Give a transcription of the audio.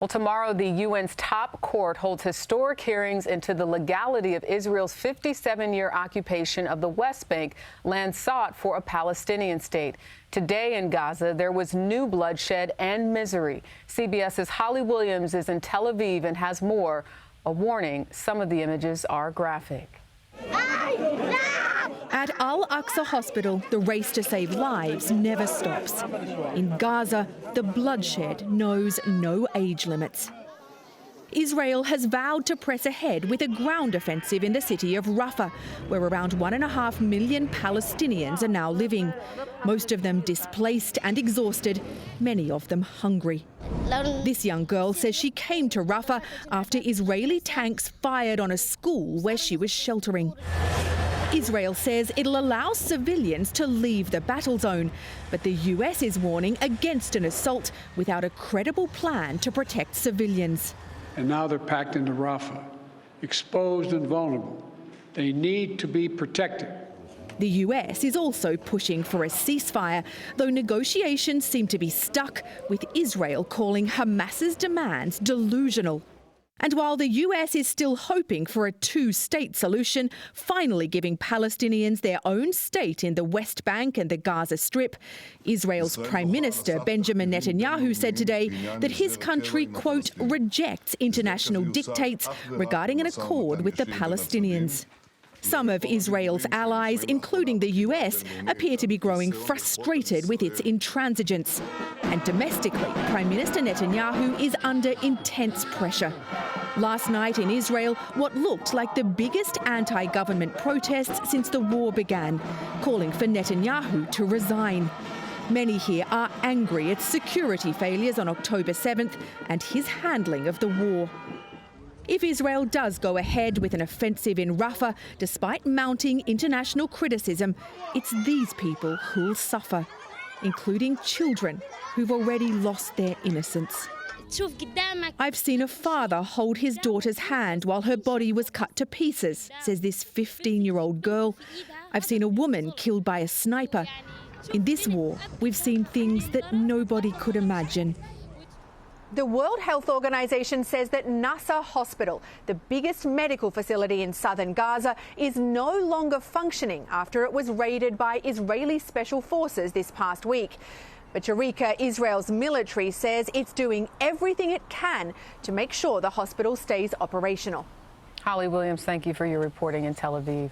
Well, tomorrow, the UN's top court holds historic hearings into the legality of Israel's 57-year occupation of the West Bank, land sought for a Palestinian state. Today in Gaza, there was new bloodshed and misery. CBS's Holly Williams is in Tel Aviv and has more. A warning, some of the images are graphic. At Al-Aqsa Hospital, the race to save lives never stops. In Gaza, the bloodshed knows no age limits. Israel has vowed to press ahead with a ground offensive in the city of Rafah, where around 1.5 million Palestinians are now living. Most of them displaced and exhausted, many of them hungry. This young girl says she came to Rafah after Israeli tanks fired on a school where she was sheltering. Israel says it'll allow civilians to leave the battle zone, but the US is warning against an assault without a credible plan to protect civilians. And now they're packed into Rafah, exposed and vulnerable. They need to be protected. The US is also pushing for a ceasefire, though negotiations seem to be stuck, with Israel calling Hamas's demands delusional. And while the US is still hoping for a two-state solution, finally giving Palestinians their own state in the West Bank and the Gaza Strip, Israel's Prime Minister Benjamin Netanyahu said today that his country, quote, rejects international dictates regarding an accord with the Palestinians. Some of Israel's allies, including the US, appear to be growing frustrated with its intransigence. And domestically, Prime Minister Netanyahu is under intense pressure. Last night in Israel, what looked like the biggest anti-government protests since the war began, calling for Netanyahu to resign. Many here are angry at security failures on October 7th and his handling of the war. If Israel does go ahead with an offensive in Rafah, despite mounting international criticism, it's these people who'll suffer, including children who've already lost their innocence. I've seen a father hold his daughter's hand while her body was cut to pieces, says this 15-year-old girl. I've seen a woman killed by a sniper. In this war, we've seen things that nobody could imagine. The World Health Organization says that Nasser Hospital, the biggest medical facility in southern Gaza, is no longer functioning after it was raided by Israeli special forces this past week. But Eureka, Israel's military, says it's doing everything it can to make sure the hospital stays operational. Holly Williams, thank you for your reporting in Tel Aviv.